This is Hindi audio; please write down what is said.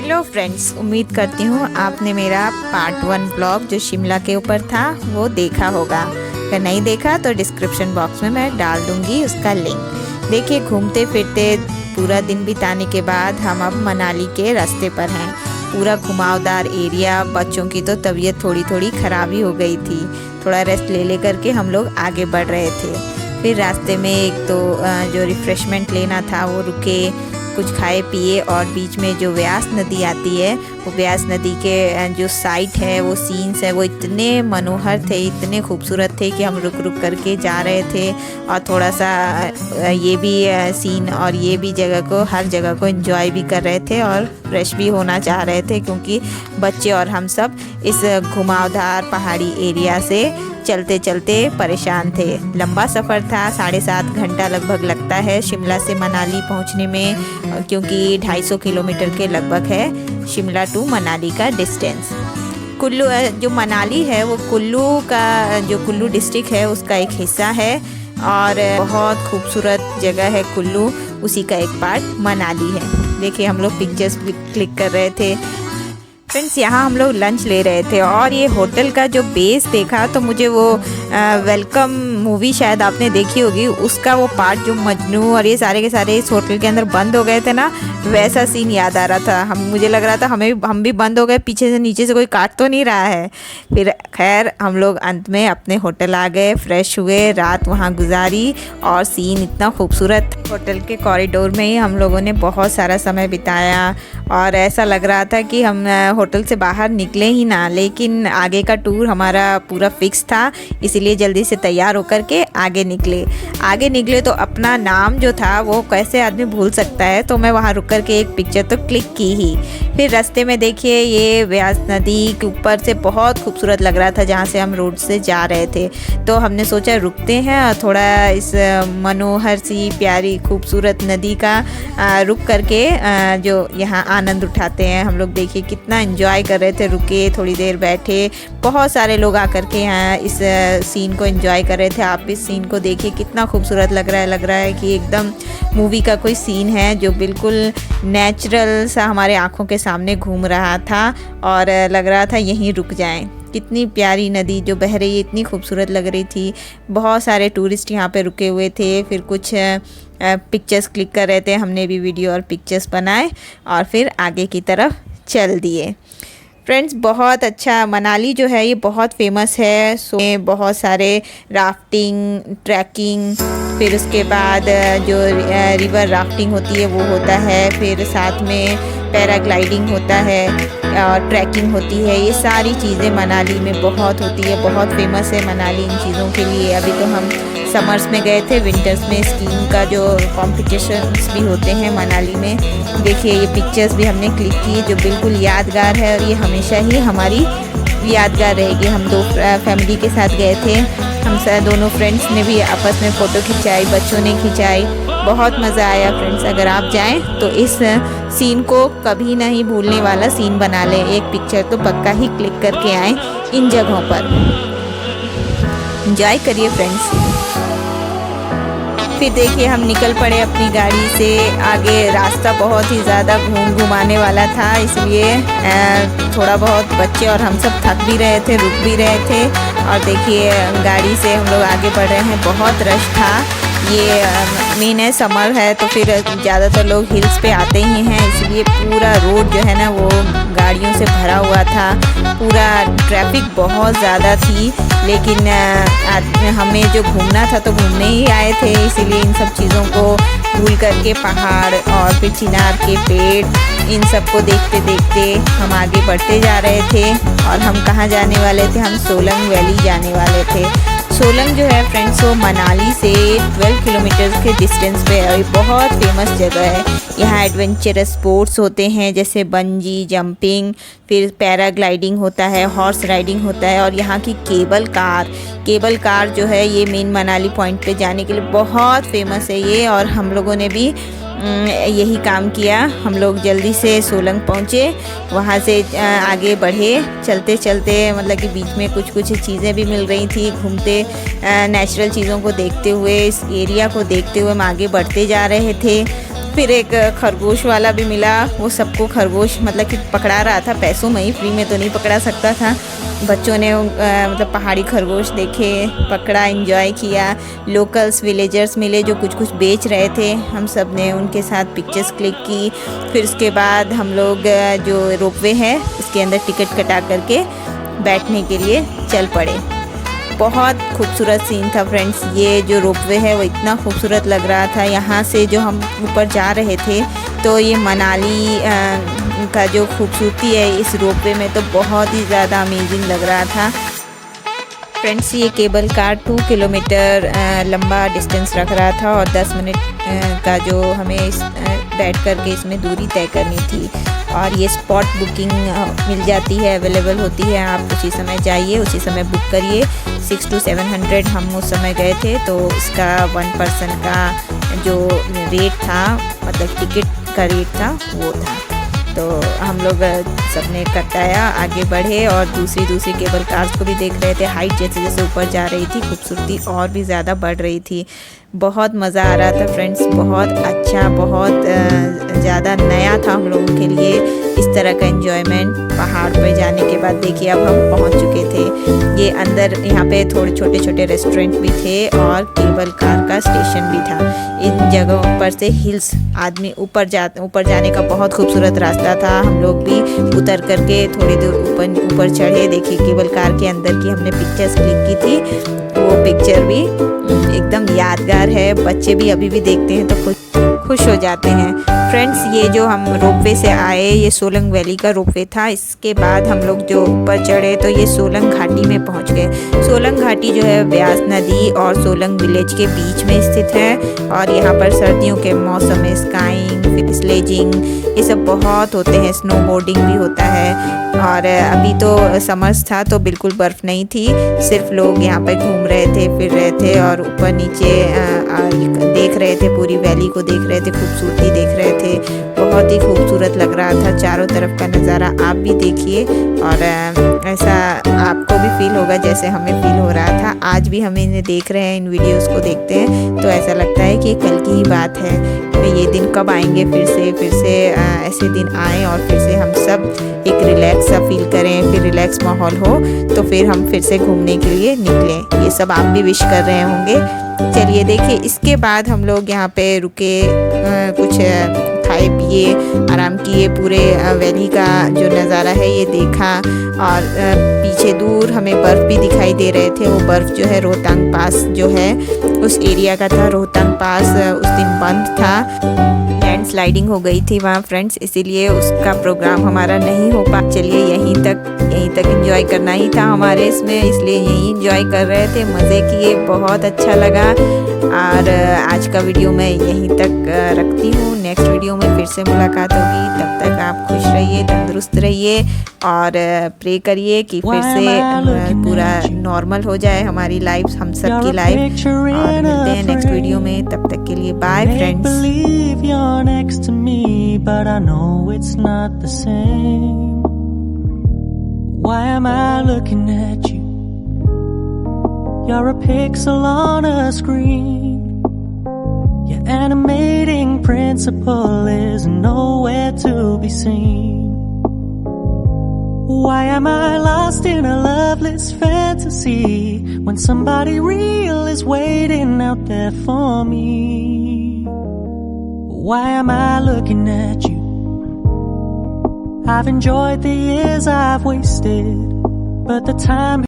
हेलो फ्रेंड्स, उम्मीद करती हूँ आपने मेरा पार्ट 1 ब्लॉग जो शिमला के ऊपर था वो देखा होगा। अगर नहीं देखा तो डिस्क्रिप्शन बॉक्स में मैं डाल दूँगी उसका लिंक। देखिए, घूमते फिरते पूरा दिन बिताने के बाद हम अब मनाली के रास्ते पर हैं। पूरा घुमावदार एरिया, बच्चों की तो तबीयत थोड़ी थोड़ी ख़राब ही हो गई थी। थोड़ा रेस्ट ले करके हम लोग आगे बढ़ रहे थे। फिर रास्ते में एक तो जो रिफ़्रेशमेंट लेना था वो रुके, कुछ खाए पिए, और बीच में जो व्यास नदी आती है वो व्यास नदी के जो साइट है, वो सीन्स है, वो इतने मनोहर थे, इतने खूबसूरत थे कि हम रुक रुक करके जा रहे थे और थोड़ा सा ये भी सीन और ये भी जगह को, हर जगह को एंजॉय भी कर रहे थे और फ्रेश भी होना चाह रहे थे, क्योंकि बच्चे और हम सब इस घुमावदार पहाड़ी एरिया से चलते चलते परेशान थे। लंबा सफ़र था, 7.5 घंटा लगभग लगता है शिमला से मनाली पहुंचने में, क्योंकि 250 किलोमीटर के लगभग है शिमला टू मनाली का डिस्टेंस। कुल्लू जो मनाली है वो कुल्लू का, जो कुल्लू डिस्ट्रिक्ट है उसका एक हिस्सा है और बहुत खूबसूरत जगह है कुल्लू, उसी का एक पार्ट मनाली है। देखिए, हम लोग पिक्चर्स भी क्लिक कर रहे थे। फ्रेंड्स, यहाँ हम लोग लंच ले रहे थे और ये होटल का जो बेस देखा तो मुझे वो वेलकम मूवी शायद आपने देखी होगी, उसका वो पार्ट जो मजनू और ये सारे के सारे इस होटल के अंदर बंद हो गए थे ना, वैसा सीन याद आ रहा था। मुझे लग रहा था हम भी बंद हो गए, पीछे से नीचे से कोई काट तो नहीं रहा है। फिर खैर हम लोग अंत में अपने होटल आ गए, फ्रेश हुए, रात वहाँ गुजारी और सीन इतना खूबसूरत। होटल के कॉरिडोर में ही हम लोगों ने बहुत सारा समय बिताया और ऐसा लग रहा था कि हम होटल से बाहर निकले ही ना, लेकिन आगे का टूर हमारा पूरा फिक्स था, इसीलिए जल्दी से तैयार होकर के आगे निकले तो अपना नाम जो था वो कैसे आदमी भूल सकता है, तो मैं वहाँ रुक कर के एक पिक्चर तो क्लिक की ही। फिर रास्ते में देखिए, ये व्यास नदी के ऊपर से बहुत खूबसूरत लग रहा था जहाँ से हम रोड से जा रहे थे, तो हमने सोचा रुकते हैं और थोड़ा इस मनोहर सी प्यारी खूबसूरत नदी का रुक करके जो यहाँ आनंद उठाते हैं हम लोग। देखिए कितना एंजॉय कर रहे थे, रुके थोड़ी देर बैठे, बहुत सारे लोग आकर के यहाँ इस सीन को एंजॉय कर रहे थे। आप इस सीन को देखिए कितना खूबसूरत लग रहा है कि एकदम मूवी का कोई सीन है जो बिल्कुल नेचुरल सा हमारे आँखों के सामने घूम रहा था और लग रहा था यहीं रुक जाएं। कितनी प्यारी नदी जो बह रही है, इतनी खूबसूरत लग रही थी। बहुत सारे टूरिस्ट यहाँ पे रुके हुए थे, फिर कुछ पिक्चर्स क्लिक कर रहे थे, हमने भी वीडियो और पिक्चर्स बनाए और फिर आगे की तरफ चल दिए। फ्रेंड्स, बहुत अच्छा मनाली जो है ये बहुत फेमस है। सो बहुत सारे राफ्टिंग, ट्रैकिंग, फिर उसके बाद जो रिवर राफ्टिंग होती है वो होता है, फिर साथ में पैराग्लाइडिंग होता है और ट्रैकिंग होती है। ये सारी चीज़ें मनाली में बहुत होती है, बहुत फेमस है मनाली इन चीज़ों के लिए। अभी तो हम समर्स में गए थे, विंटर्स में स्कीइंग का जो कॉम्पिटिशन्स भी होते हैं मनाली में। देखिए, ये पिक्चर्स भी हमने क्लिक की जो बिल्कुल यादगार है और ये हमेशा ही हमारी यादगार रहेगी। हम दो फैमिली के साथ गए थे, हम दोनों फ्रेंड्स ने भी आपस में फ़ोटो खिंचाई, बच्चों ने खिंचाई, बहुत मज़ा आया। फ्रेंड्स, अगर आप जाएं तो इस सीन को कभी नहीं भूलने वाला सीन बना लें, एक पिक्चर तो पक्का ही क्लिक करके आएँ इन जगहों पर। एंजॉय करिए फ्रेंड्स। फिर देखिए, हम निकल पड़े अपनी गाड़ी से आगे। रास्ता बहुत ही ज़्यादा घुमाने वाला था, इसलिए थोड़ा बहुत बच्चे और हम सब थक भी रहे थे, रुक भी रहे थे। और देखिए, गाड़ी से हम लोग आगे बढ़ रहे हैं, बहुत रश था। ये मेन है, समर है तो फिर ज़्यादातर लोग हिल्स पे आते ही हैं, इसलिए पूरा रोड जो है ना वो गाड़ियों से भरा हुआ था। पूरा ट्रैफिक बहुत ज़्यादा थी, लेकिन हमें जो घूमना था तो घूमने ही आए थे, इसीलिए इन सब चीज़ों को भूल करके पहाड़ और फिर चिनार के पेड़, इन सब को देखते देखते हम आगे बढ़ते जा रहे थे। और हम कहाँ जाने वाले थे? हम सोलंग वैली जाने वाले थे। सोलंग जो है फ्रेंड्स वो मनाली से 12 किलोमीटर के डिस्टेंस पे है। ये बहुत फेमस जगह है। यहाँ एडवेंचरस स्पोर्ट्स होते हैं जैसे बंजी जंपिंग, फिर पैराग्लाइडिंग होता है, हॉर्स राइडिंग होता है, और यहाँ की केबल कार जो है ये मेन मनाली पॉइंट पे जाने के लिए बहुत फेमस है ये। और हम लोगों ने भी यही काम किया। हम लोग जल्दी से सोलंग पहुँचे, वहाँ से आगे बढ़े, चलते चलते मतलब कि बीच में कुछ चीज़ें भी मिल रही थी। घूमते नेचुरल चीज़ों को देखते हुए, इस एरिया को देखते हुए हम आगे बढ़ते जा रहे थे। फिर एक खरगोश वाला भी मिला, वो सबको खरगोश मतलब कि पकड़ा रहा था पैसों में ही, फ्री में तो नहीं पकड़ा सकता था। बच्चों ने मतलब पहाड़ी खरगोश देखे, पकड़ा, एंजॉय किया। लोकल्स विलेजर्स मिले जो कुछ कुछ बेच रहे थे, हम सब ने उनके साथ पिक्चर्स क्लिक की। फिर उसके बाद हम लोग जो रोपवे है उसके अंदर टिकट कटा करके बैठने के लिए चल पड़े। बहुत खूबसूरत सीन था फ्रेंड्स, ये जो रोपवे है वो इतना खूबसूरत लग रहा था। यहाँ से जो हम ऊपर जा रहे थे तो ये मनाली का जो खूबसूरती है इस रोपवे में तो बहुत ही ज़्यादा अमेजिंग लग रहा था फ्रेंड्स। ये केबल कार 2 किलोमीटर लंबा डिस्टेंस रख रहा था और 10 मिनट का जो हमें बैठ करके इसमें दूरी तय करनी थी। और ये स्पॉट बुकिंग मिल जाती है, अवेलेबल होती है, आप उसी समय जाइए, उसी समय बुक करिए। 600 to 700 हम उस समय गए थे, तो इसका 1 पर्सन का जो रेट था, मतलब टिकट का रेट था वो था। तो हम लोग सबने कटाया, आगे बढ़े और दूसरी केबल कार्स को भी देख रहे थे। हाइट जैसे जैसे ऊपर जा रही थी खूबसूरती और भी ज़्यादा बढ़ रही थी। बहुत मज़ा आ रहा था फ्रेंड्स, बहुत अच्छा, बहुत ज़्यादा नया था हम लोगों के लिए इस तरह का एंजॉयमेंट। पहाड़ पर जाने के बाद देखिए अब हम पहुंच चुके थे। ये अंदर यहाँ पे थोड़े छोटे छोटे रेस्टोरेंट भी थे और केबल कार का स्टेशन भी था। इन जगहों पर से हिल्स आदमी ऊपर जाने का बहुत खूबसूरत रास्ता था। हम लोग भी उतर करके थोड़ी दूर ऊपर चढ़े। देखिए केबल कार के अंदर की हमने पिक्चर्स क्लिक की थी, वो पिक्चर भी एकदम यादगार है। बच्चे भी अभी भी देखते हैं तो खुश हो जाते हैं फ्रेंड्स। ये जो हम रोपवे से आए, ये सोलंग वैली का रोपवे था। इसके बाद हम लोग जो ऊपर चढ़े तो ये सोलंग घाटी में पहुंच गए। सोलंग घाटी जो है ब्यास नदी और सोलंग विलेज के बीच में स्थित है और यहाँ पर सर्दियों के मौसम में स्काइंग, स्लेजिंग ये सब बहुत होते हैं, स्नोबोर्डिंग भी होता है। और अभी तो समर्स था तो बिल्कुल बर्फ़ नहीं थी, सिर्फ लोग यहाँ पे घूम रहे थे, फिर रहे थे और ऊपर नीचे देख रहे थे, पूरी वैली को देख रहे थे, खूबसूरती देख रहे थे। बहुत ही खूबसूरत लग रहा था चारों तरफ का नज़ारा। आप भी देखिए और ऐसा आपको भी फील होगा जैसे हमें फील हो रहा था। आज भी हम इन्हें देख रहे हैं, इन वीडियोस को देखते हैं तो ऐसा लगता है कि कल की ही बात है। ये दिन कब आएंगे, फिर से ऐसे दिन आए और फिर से हम सब एक रिलैक्स सा फील करें, फिर रिलैक्स माहौल हो तो फिर हम फिर से घूमने के लिए निकलें। ये सब आप भी विश कर रहे होंगे। चलिए देखिए, इसके बाद हम लोग यहाँ पे रुके, कुछ खाए पिए, आराम किए, पूरे वैली का जो नज़ारा है ये देखा। और पीछे दूर हमें बर्फ़ भी दिखाई दे रहे थे। वो बर्फ़ जो है रोहतांग पास जो है उस एरिया का था। रोहतांग पास उस दिन बंद था, लैंड स्लाइडिंग हो गई थी वहाँ फ्रेंड्स, इसीलिए उसका प्रोग्राम हमारा नहीं हो पा। चलिए यहीं तक एंजॉय करना ही था हमारे इसमें, इसलिए यहीं एंजॉय कर रहे थे, मज़े किए, बहुत अच्छा लगा। और आज का वीडियो मैं यहीं तक रखती हूँ। नेक्स्ट वीडियो में फिर से मुलाकात होगी। तब तक आप खुश रहिए, तंदुरुस्त रहिए और प्रे करिए कि फिर से पूरा नॉर्मल हो जाए हमारी लाइफ, हम सब की लाइफ। और मिलते हैं नेक्स्ट वीडियो में, तब तक के लिए bye friends. Next to me, but I know it's not the same. Why am I looking at you? You're a pixel on a screen. Your animating principle is nowhere to be seen. Why am I lost in a loveless fantasy when somebody real is waiting out there for me? Why am I looking at you? I've enjoyed the years I've wasted, but the time